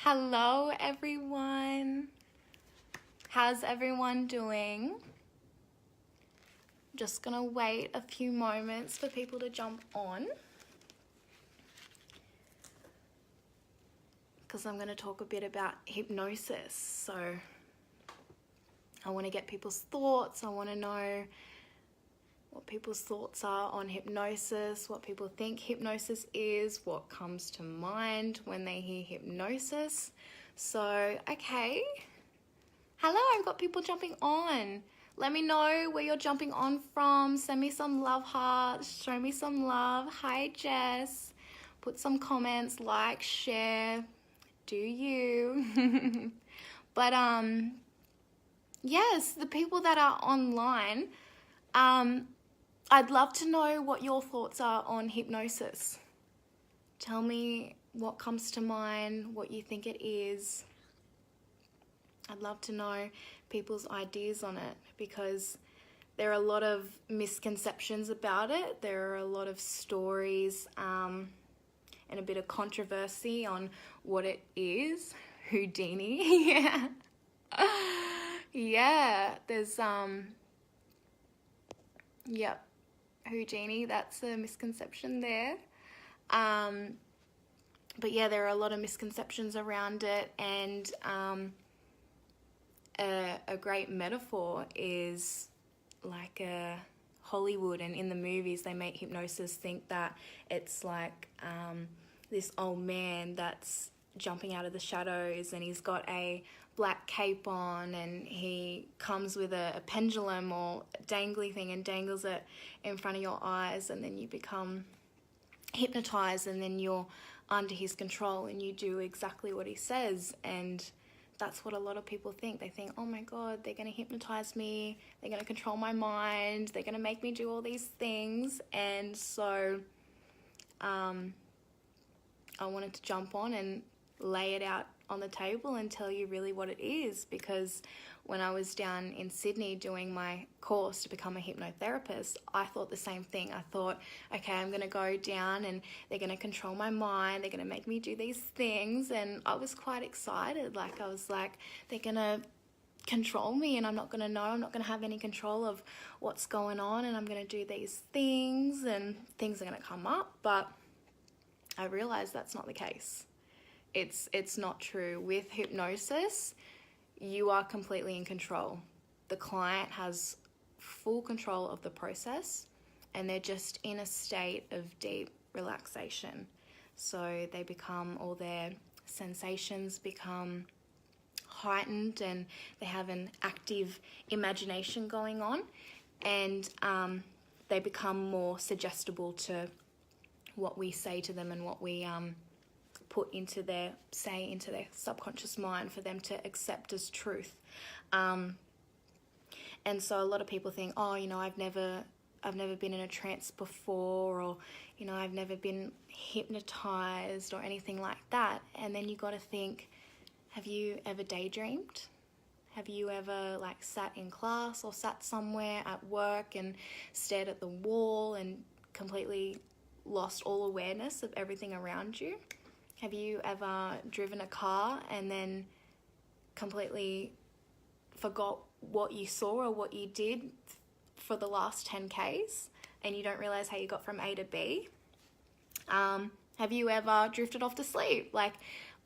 Hello everyone. How's everyone doing? Just gonna wait a few moments for people to jump on because I'm gonna talk a bit about hypnosis. So I want to get people's thoughts. I want to know what people's thoughts are on hypnosis, what people think hypnosis is, what comes to mind when they hear hypnosis. So, okay. Hello, I've got people jumping on. Let me know where you're jumping on from. Send me some love hearts. Show me some love. Hi, Jess. Put some comments, like, share. Do you? But, yes, the people that are online, I'd love to know what your thoughts are on hypnosis. Tell me what comes to mind, what you think it is. I'd love to know people's ideas on it because there are a lot of misconceptions about it. There are a lot of stories and a bit of controversy on what it is. Houdini, yeah. Yeah, there's, yep. Houdini, that's a misconception there. But yeah, there are a lot of misconceptions around it, and a great metaphor is like Hollywood, and in the movies they make hypnosis think that it's like this old man that's jumping out of the shadows and he's got a black cape on and he comes with a pendulum or dangly thing and dangles it in front of your eyes, and then you become hypnotized and then you're under his control and you do exactly what he says. And that's what a lot of people think. They think, oh my God, they're going to hypnotize me, they're going to control my mind, they're going to make me do all these things. And so I wanted to jump on and lay it out on the table and tell you really what it is, because when I was down in Sydney doing my course to become a hypnotherapist, I thought the same thing. I thought, okay, I'm going to go down and they're going to control my mind, they're going to make me do these things, and I was quite excited. Like, I was like, they're going to control me and I'm not going to know, I'm not going to have any control of what's going on, and I'm going to do these things and things are going to come up. But I realized that's not the case. It's not true. With hypnosis, you are completely in control. The client has full control of the process and they're just in a state of deep relaxation. So they become, all their sensations become heightened and they have an active imagination going on, and they become more suggestible to what we say to them and what we put into their subconscious mind for them to accept as truth. And so a lot of people think, oh, you know, I've never been in a trance before, or, you know, I've never been hypnotized or anything like that. And then you got to think, have you ever daydreamed? Have you ever like sat in class or sat somewhere at work and stared at the wall and completely lost all awareness of everything around you? Have you ever driven a car and then completely forgot what you saw or what you did for the last 10 Ks and you don't realize how you got from A to B? Have you ever drifted off to sleep? Like,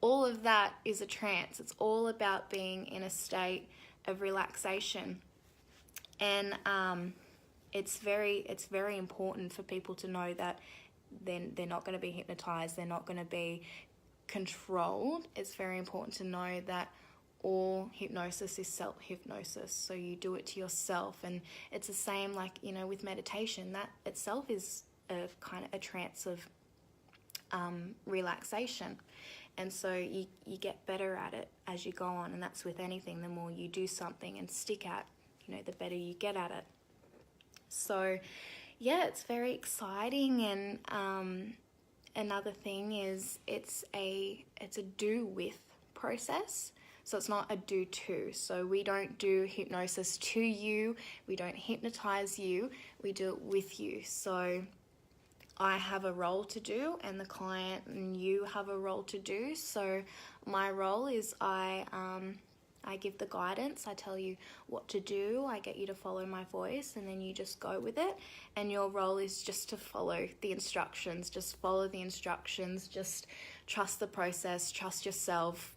all of that is a trance. It's all about being in a state of relaxation. And it's very important for people to know that then they're not going to be hypnotized, they're not going to be controlled. It's very important to know that all hypnosis is self-hypnosis, so you do it to yourself. And it's the same, like, you know, with meditation, that itself is a kind of a trance of relaxation. And so you get better at it as you go on, and that's with anything. The more you do something and stick at, you know, the better you get at it. So yeah, it's very exciting. And another thing is it's a do with process. So it's not a do to. So we don't do hypnosis to you. We don't hypnotize you. We do it with you. So I have a role to do, and the client and you have a role to do. So my role is I give the guidance, I tell you what to do, I get you to follow my voice, and then you just go with it. And your role is just to follow the instructions, just follow the instructions, just trust the process, trust yourself,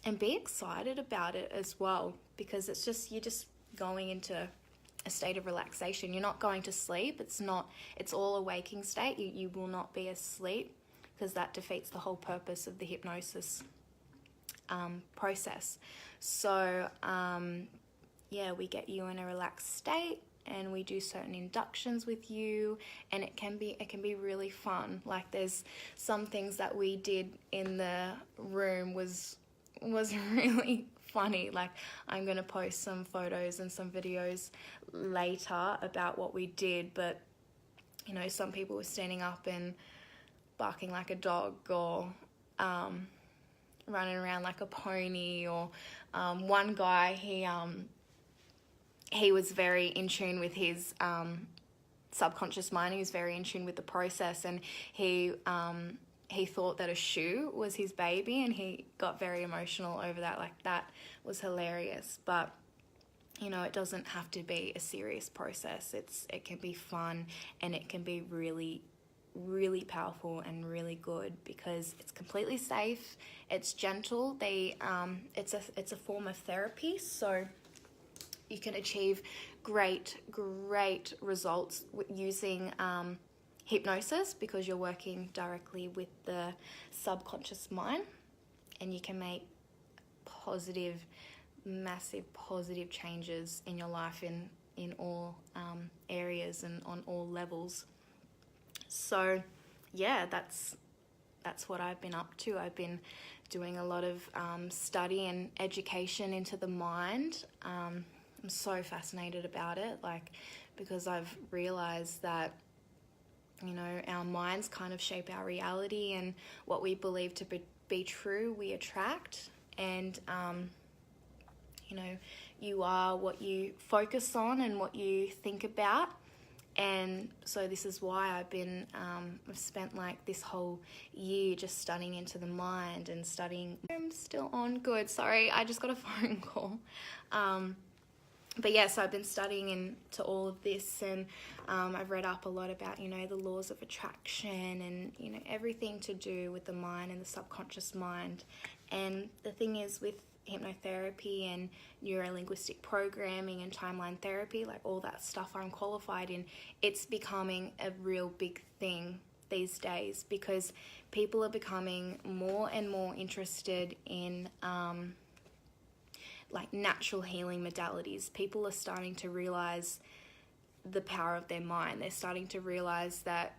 and be excited about it as well, because you're just going into a state of relaxation. You're not going to sleep. It's all a waking state. You will not be asleep, because that defeats the whole purpose of the hypnosis process. So we get you in a relaxed state, and we do certain inductions with you, and it can be really fun. Like, there's some things that we did in the room was really funny. Like, I'm gonna post some photos and some videos later about what we did, but you know, some people were standing up and barking like a dog, or running around like a pony, or one guy, he was very in tune with his subconscious mind. He was very in tune with the process, and he thought that a shoe was his baby, and he got very emotional over that. Like, that was hilarious. But you know, it doesn't have to be a serious process. It can be fun, and it can be really, really powerful and really good, because it's completely safe, it's gentle. It's a form of therapy, so you can achieve great results using hypnosis, because you're working directly with the subconscious mind, and you can make massive positive changes in your life in all areas and on all levels. So yeah, that's what I've been up to. I've been doing a lot of study and education into the mind. I'm so fascinated about it, like, because I've realized that, you know, our minds kind of shape our reality, and what we believe to be true, we attract. And you know, you are what you focus on and what you think about. And so this is why I've spent like this whole year just studying into the mind and studying. I'm still on. Good. Sorry, I just got a phone call. But yeah, so I've been studying into all of this, and I've read up a lot about, you know, the laws of attraction, and, you know, everything to do with the mind and the subconscious mind. And the thing is, with hypnotherapy and neuro-linguistic programming and timeline therapy, like all that stuff I'm qualified in, it's becoming a real big thing these days, because people are becoming more and more interested in like natural healing modalities. People are starting to realize the power of their mind. They're starting to realize that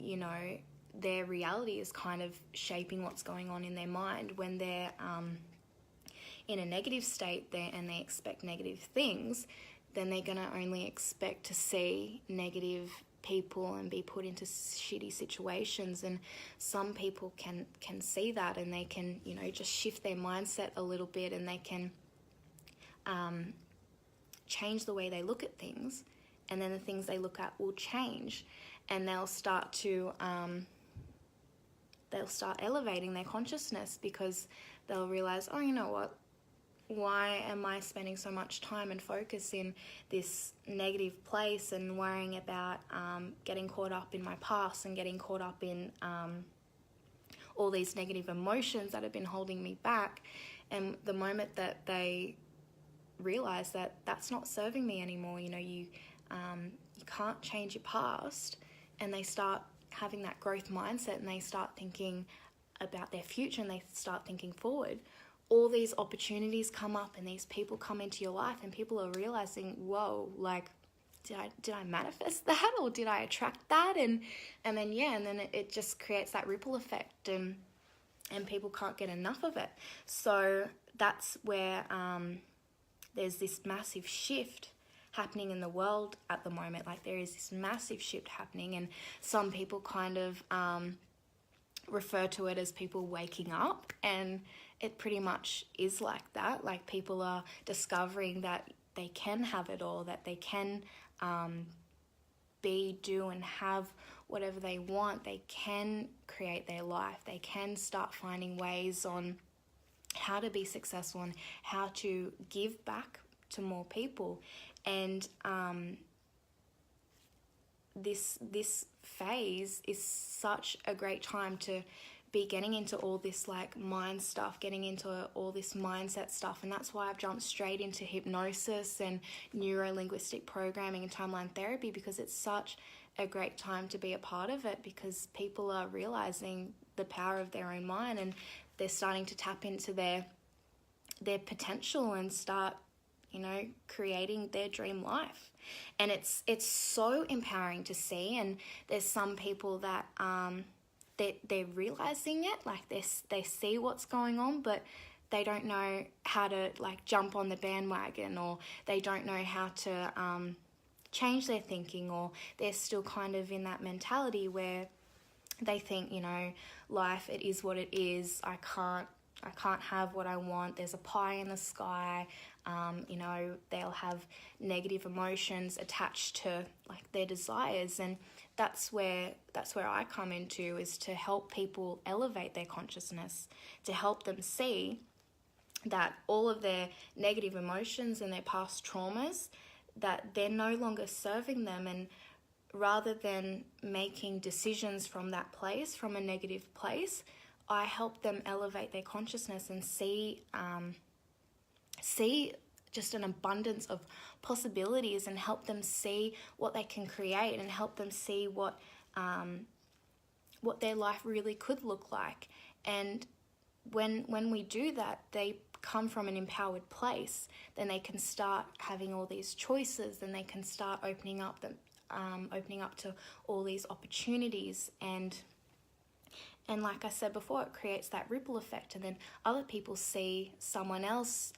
you know, their reality is kind of shaping what's going on in their mind. When they're in a negative state and they expect negative things, then they're going to only expect to see negative people and be put into shitty situations. And some people can see that, and they can, you know, just shift their mindset a little bit, and they can change the way they look at things, and then the things they look at will change, and they'll start elevating their consciousness, because they'll realize, oh, you know what, why am I spending so much time and focus in this negative place, and worrying about getting caught up in my past, and getting caught up in all these negative emotions that have been holding me back. And the moment that they realize that that's not serving me anymore, you know, you can't change your past, and they start having that growth mindset, and they start thinking about their future, and they start thinking forward, all these opportunities come up, and these people come into your life, and people are realizing, whoa, like, did I manifest that, or did I attract that? And then it just creates that ripple effect, and people can't get enough of it. So that's where there's this massive shift happening in the world at the moment. Like, there is this massive shift happening, and some people kind of refer to it as people waking up, and it pretty much is like that. Like, people are discovering that they can have it all, that they can be, do, and have whatever they want, they can create their life. They can start finding ways on how to be successful and how to give back to more people. And this phase is such a great time to be getting into all this like mind stuff, getting into all this mindset stuff. And that's why I've jumped straight into hypnosis and neuro-linguistic programming and timeline therapy, because it's such a great time to be a part of it, because people are realizing the power of their own mind, and they're starting to tap into their potential and start, you know, creating their dream life. And it's so empowering to see. And there's some people that they're realizing it, like they see what's going on, but they don't know how to like jump on the bandwagon, or they don't know how to change their thinking, or they're still kind of in that mentality where they think, you know, life, it is what it is. I can't have what I want. There's a pie in the sky. You know, they'll have negative emotions attached to like their desires. And that's where I come into, is to help people elevate their consciousness, to help them see that all of their negative emotions and their past traumas, that they're no longer serving them. And rather than making decisions from that place, from a negative place, I help them elevate their consciousness and see just an abundance of possibilities, and help them see what they can create, and help them see what their life really could look like. And when we do that, they come from an empowered place, then they can start having all these choices, and they can start opening up to all these opportunities. And like I said before, it creates that ripple effect, and then other people see someone else's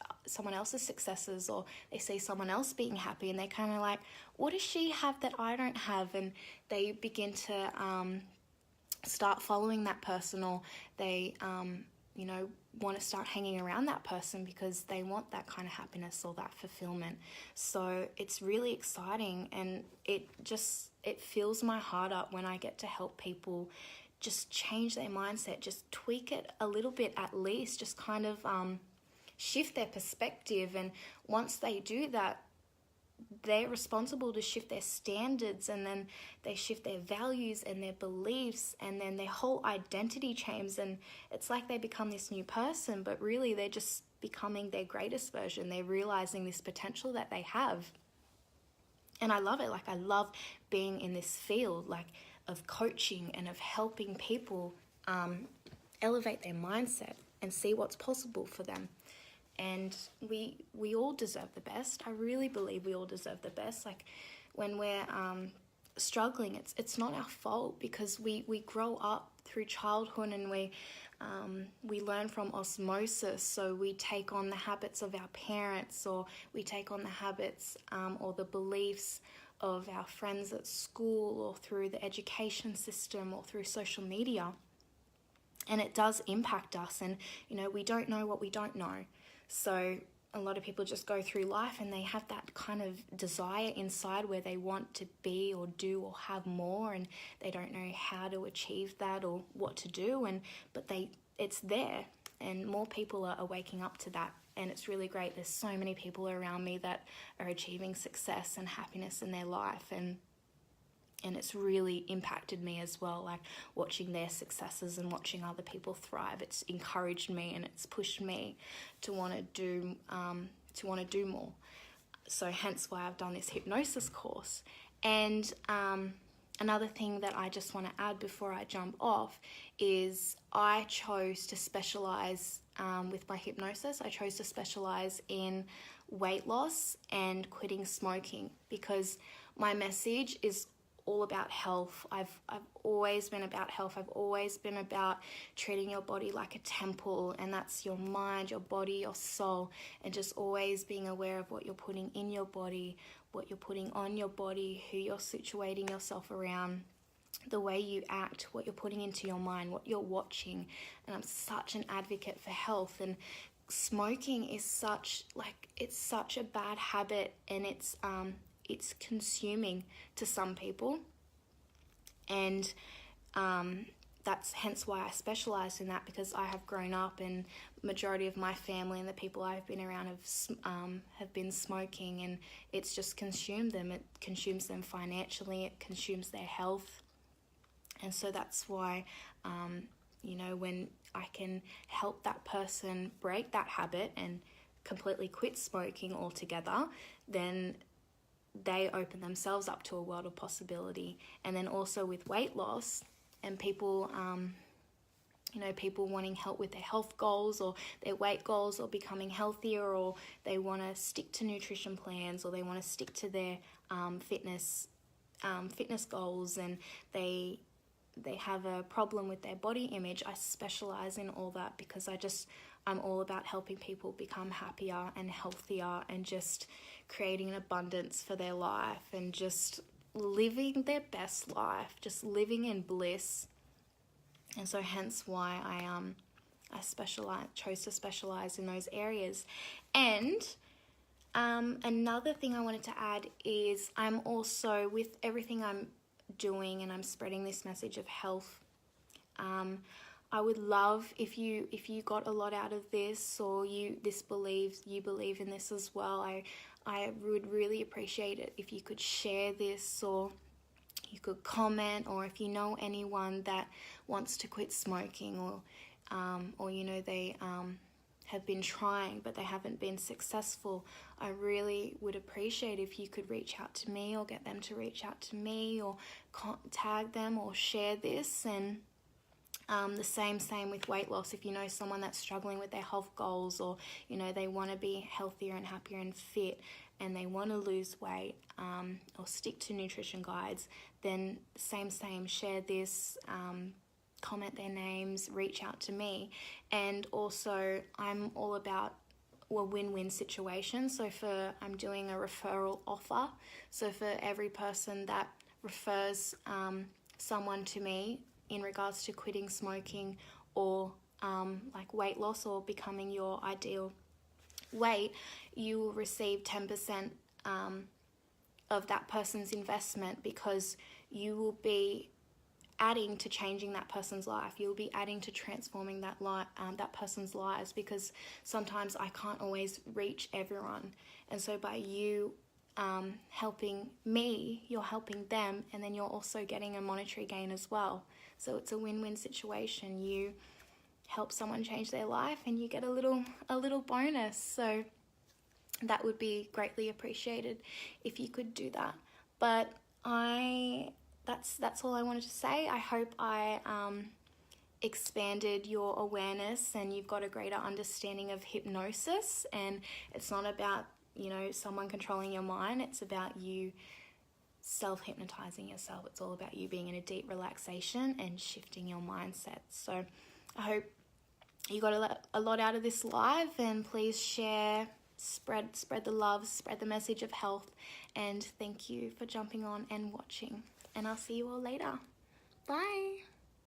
successes, or they see someone else being happy, and they kind of like, what does she have that I don't have? And they begin to start following that person, or they you know, want to start hanging around that person because they want that kind of happiness or that fulfillment. So it's really exciting, and it fills my heart up when I get to help people just change their mindset, just tweak it a little bit at least, just kind of shift their perspective. And once they do that, they're responsible to shift their standards, and then they shift their values and their beliefs, and then their whole identity changes, and it's like they become this new person, but really they're just becoming their greatest version. They're realizing this potential that they have. And I love it. Like, I love being in this field, like, of coaching and of helping people elevate their mindset and see what's possible for them. And we all deserve the best. I really believe we all deserve the best. Like, when we're struggling, it's not our fault, because we grow up through childhood, and we learn from osmosis. So we take on the habits of our parents, or we take on the habits or the beliefs of our friends at school, or through the education system, or through social media. And it does impact us, and you know, we don't know what we don't know. So a lot of people just go through life, and they have that kind of desire inside where they want to be or do or have more, and they don't know how to achieve that or what to do, but it's there, and more people are waking up to that. And it's really great. There's so many people around me that are achieving success and happiness in their life, and it's really impacted me as well, like watching their successes and watching other people thrive. It's encouraged me, and it's pushed me to want to do more. So hence why I've done this hypnosis course. And another thing that I just want to add before I jump off is I chose to specialize with my hypnosis. I chose to specialize in weight loss and quitting smoking, because my message is all about health. I've always been about health. I've always been about treating your body like a temple, and that's your mind, your body, your soul, and just always being aware of what you're putting in your body, what you're putting on your body, who you're situating yourself around, the way you act, what you're putting into your mind, what you're watching. And I'm such an advocate for health, and smoking is such a bad habit, and it's consuming to some people. And that's hence why I specialize in that, because I have grown up and majority of my family and the people I've been around have been smoking, and it's just consumed them. It consumes them financially, it consumes their health. And so that's why, when I can help that person break that habit and completely quit smoking altogether, then they open themselves up to a world of possibility. And then also with weight loss and people, people wanting help with their health goals or their weight goals or becoming healthier, or they want to stick to nutrition plans, or they want to stick to their fitness goals, and they have a problem with their body image. I specialize in all that because I'm all about helping people become happier and healthier and just creating an abundance for their life and just living their best life, just living in bliss. And so hence why I chose to specialize in those areas. And another thing I wanted to add is I'm also, with everything I'm doing and I'm spreading this message of health, I would love if you got a lot out of this, or you believe in this as well. I would really appreciate it if you could share this, or you could comment, or if you know anyone that wants to quit smoking, or they have been trying but they haven't been successful. I really would appreciate if you could reach out to me, or get them to reach out to me, or tag them, or share this. And the same with weight loss. If you know someone that's struggling with their health goals, or they want to be healthier and happier and fit, and they want to lose weight, or stick to nutrition guides, then same, share this, comment their names, reach out to me. And also I'm all about a win-win situation. So I'm doing a referral offer. So for every person that refers someone to me in regards to quitting smoking, or like weight loss, or becoming your ideal weight, you will receive 10% of that person's investment, because you will be adding to changing that person's life. You'll be adding to transforming that person's lives, because sometimes I can't always reach everyone. And so by you helping me, you're helping them, and then you're also getting a monetary gain as well. So it's a win-win situation. You help someone change their life, and you get a little bonus. So that would be greatly appreciated if you could do that. But that's all I wanted to say. I hope I expanded your awareness and you've got a greater understanding of hypnosis. And it's not about someone controlling your mind. It's about you self-hypnotizing yourself. It's all about you being in a deep relaxation and shifting your mindset. So I hope you got a lot out of this live, and please share, spread the love, spread the message of health. And thank you for jumping on and watching. And I'll see you all later. Bye.